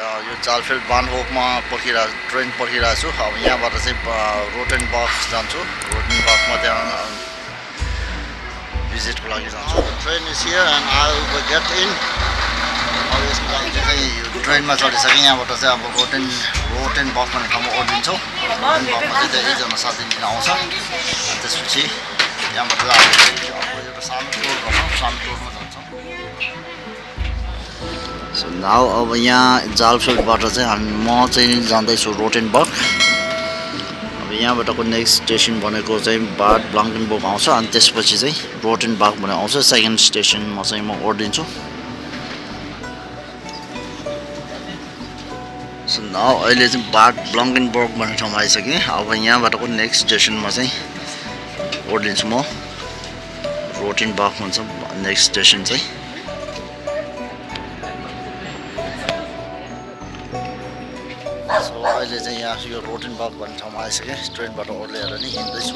यो जालफेल बान्होकमा ट्रेन पर्खिरहेको छु। अब यहाँबाट चाहिँ रोटेन बक्स जान्छु। रोटेन बक्समा त्यहाँ भिजिटको लागि जान्छु। Train is here and I will get in. अब यसको लागि चाहिँ यो ट्रेनमा चढिसकेँ। यहाँबाट चाहिँ अब रोटेन बक्स भन्ने ठाउँमा ओर्लिन्छौँ। रोटेन बक्समा चाहिँ त्यहाँ एकजना साथी लिन आउँछ। अनि त्यसपछि यहाँबाट चाहिँ अब एउटा सानो टुर गर्छौँ। सानो टुरमा जान्छौँ। सो नाउ अब यहाँ जालफेलबाट चाहिँ म चाहिँ जाँदैछु रोटेनबर्ग। अब यहाँबाटको नेक्स्ट स्टेसन भनेको चाहिँ बाड ब्लाङ्केनबर्ग आउँछ। अनि त्यसपछि चाहिँ रोटेनबर्ग भन्ने आउँछ। सेकेन्ड स्टेसनमा चाहिँ म ओर्लिन्छु। सो नाउ अहिले चाहिँ बाड ब्लाङ्केनबर्ग भन्ने ठाउँमा आइसकेँ। अब यहाँबाटको नेक्स्ट स्टेसनमा चाहिँ ओर्लिन्छु म। रोटेनबर्ग भन्छ नेक्स्ट स्टेसन चाहिँ। सो अहिले चाहिँ यहाँ यो रोटेनबर्ग भन्ने ठाउँमा आइसकेँ। ट्रेनबाट ओर्लिएर नि हिँड्दैछु।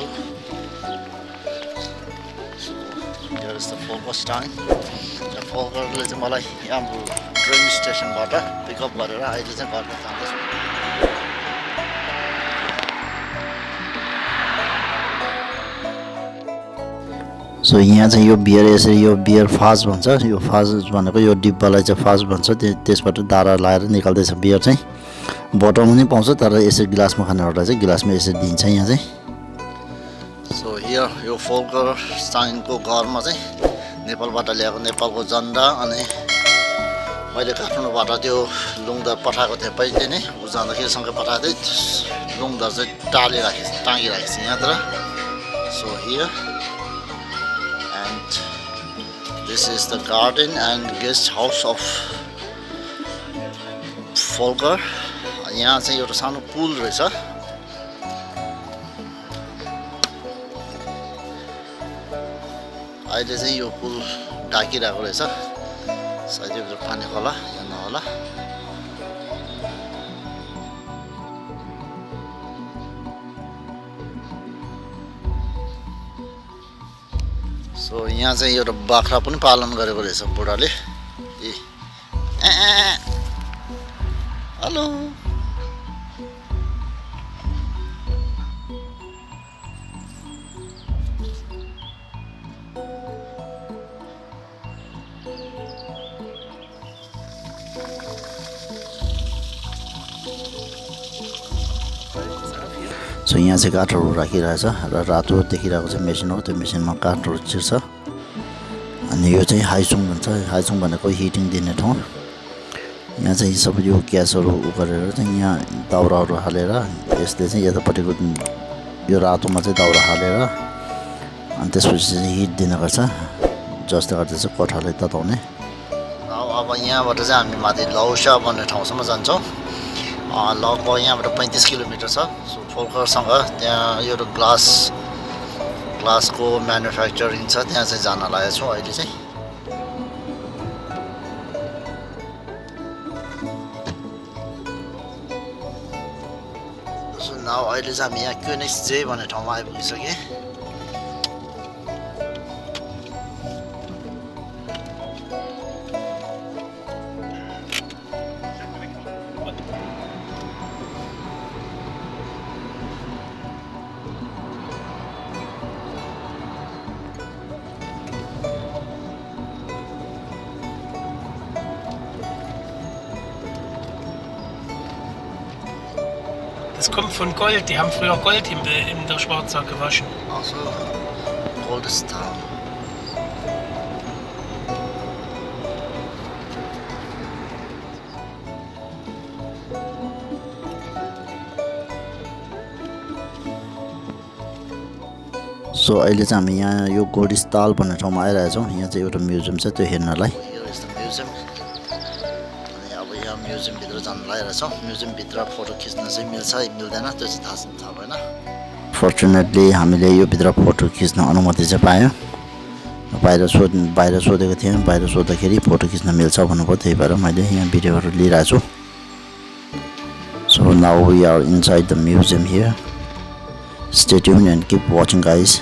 So here is the focus time. फोकसले चाहिँ मलाई यहाँ ट्रेन स्टेसनबाट पिकअप गरेर अहिले चाहिँ घरमा जाँदैछु। सो यहाँ चाहिँ यो बियर यसरी यो बियर फाज भन्छ। यो फाज भनेको यो डिब्बालाई चाहिँ फाज भन्छ। त्यसबाट दारा लाएर निकाल्दैछ बियर चाहिँ। बोतलमा पनि पाउँछ तर यसरी गिलासमा खानेहरूलाई चाहिँ गिलासमा यसरी दिन्छ यहाँ चाहिँ। सो हियर यो फोल्कर स्टाइनको घरमा चाहिँ नेपालबाट ल्याएको नेपालको झन्डा अनि मैले काठमाडौँबाट त्यो लुङदर पठाएको थिएँ पहिले नै। ऊ जाँदाखेरि सँगै पठाएको थिएँ। लुङदर चाहिँ टाँगिराखेको छ यहाँतिर। So here and this is the garden and guest house of Volker. यहाँ चाहिँ एउटा सानो पुल रहेछ। अहिले चाहिँ यो पुल ढाकिरहेको रहेछ। सायद यो पानी होला या नहोला। सो यहाँ चाहिँ एउटा बाख्रा पनि पालन गरेको रहेछ बुढाले। ए हेलो। सो यहाँ चाहिँ काठहरू राखिरहेछ र रातो देखिरहेको छ मेसिन हो। त्यो मेसिनमा काठहरू चिर्छ। अनि यो चाहिँ हाइचुङ भन्छ। हाइचुङ भनेको हिटिङ दिने ठाउँ। यहाँ चाहिँ सबै यो ग्यासहरू गरेर चाहिँ यहाँ दाउराहरू हालेर यसले चाहिँ यतापट्टिको यो रातोमा चाहिँ दाउरा हालेर अनि त्यसपछि चाहिँ हिट दिने गर्छ। जसले गर्दा चाहिँ कोठालाई तताउने। अब यहाँबाट चाहिँ हामी माथि लौसा भन्ने ठाउँसम्म जान्छौँ। लगभग यहाँबाट 35 किलोमिटर छ। सो फोल्करसँग त्यहाँ यो ग्लासको म्यानुफ्याक्चरिङ छ। त्यहाँ चाहिँ जान लागेको छु अहिले चाहिँ। सो नाउ अहिले चाहिँ हामी यहाँ क्युनिक्से भन्ने ठाउँमा आइपुगिसकेँ। Das kommt von Gold. Die haben früher Gold in der Schwarza gewaschen. Ach so, Gold ist da. So अहिले चाहिँ हामी यहाँ यो गोडिस्ताल भन्ने ठाउँमा आइरहेछौँ। यहाँ चाहिँ एउटा म्युजियम छ त्यो हेर्नलाई। म्युजियमभित्र जान लागिरहेछौँ। म्युजियमभित्र फोटो खिच्न चाहिँ मिल्छ मिल्दैन त्यो चाहिँ थाहा भएन। फर्चुनेटली हामीले यो भित्र फोटो खिच्न अनुमति चाहिँ पायौँ। बाहिर सोधेको थिएँ। बाहिर सोद्धाखेरि फोटो खिच्न मिल्छ भन्नुभयो। त्यही भएर मैले यहाँ भिडियोहरू लिइरहेको छु। So now we are inside the museum here. Stay tuned and keep watching, guys.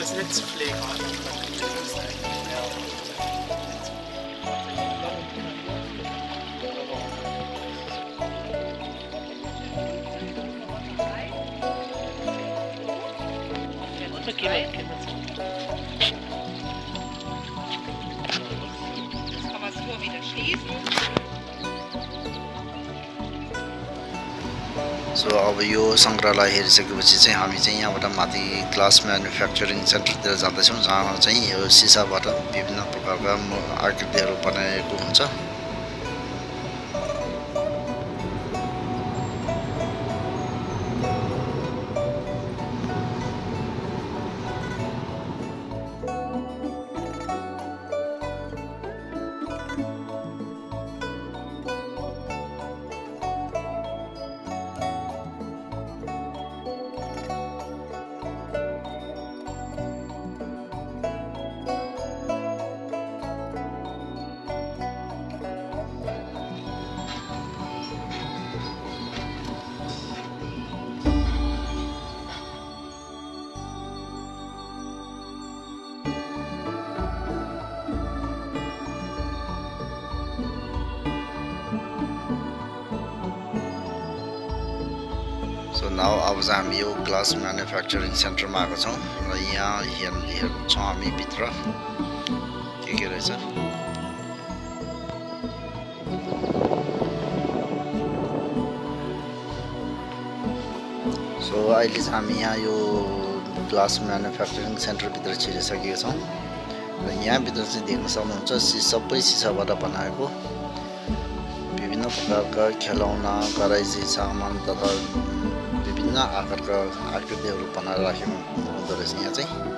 alles Netzpflege hat. Jetzt kann man das Tor wieder schließen. So अब यो सङ्ग्रहालय हेरिसकेपछि चाहिँ हामी चाहिँ यहाँबाट माथि ग्लास म्यानुफ्याक्चरिङ सेन्टरतिर जाँदैछौँ, जहाँ चाहिँ यो सिसाबाट विभिन्न प्रकारका आकृतिहरू बनाएको हुन्छ। सो नाउ अब चाहिँ हामी यो ग्लास म्यानुफ्याक्चरिङ सेन्टरमा आएको छौँ र यहाँ हेर्छौँ हामी भित्र के रहेछ। सो अहिले चाहिँ हामी यहाँ यो ग्लास म्यानुफ्याक्चरिङ सेन्टरभित्र छिरिसकेका छौँ र यहाँभित्र चाहिँ देख्न सक्नुहुन्छ सबै सिसाबाट बनाएको विभिन्न प्रकारका खेलौना, कराइची सामान तथा विभिन्न आकारका आकृतिहरू बनाएर राखेको हुँदो रहेछ यहाँ चाहिँ।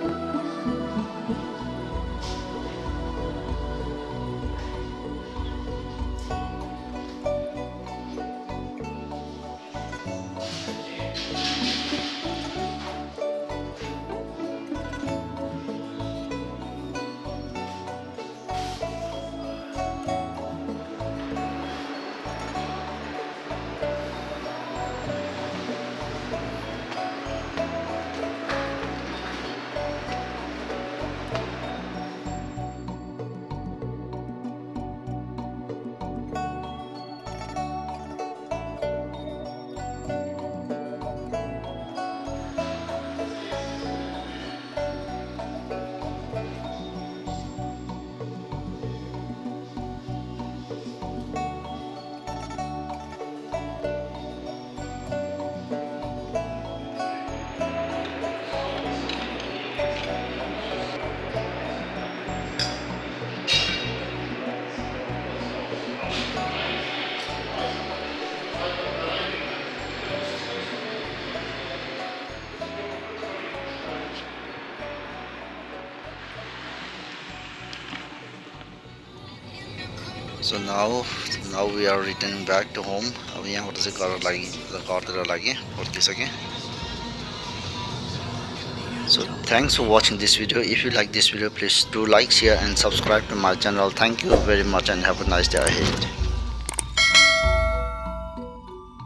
So now we are returning back to home. अब यहाँबाट चाहिँ घरतिर लागि फर्किसकेँ। So thanks for watching this video. If you like this video, please do like, share and subscribe to my channel. Thank you very much and have a nice day ahead.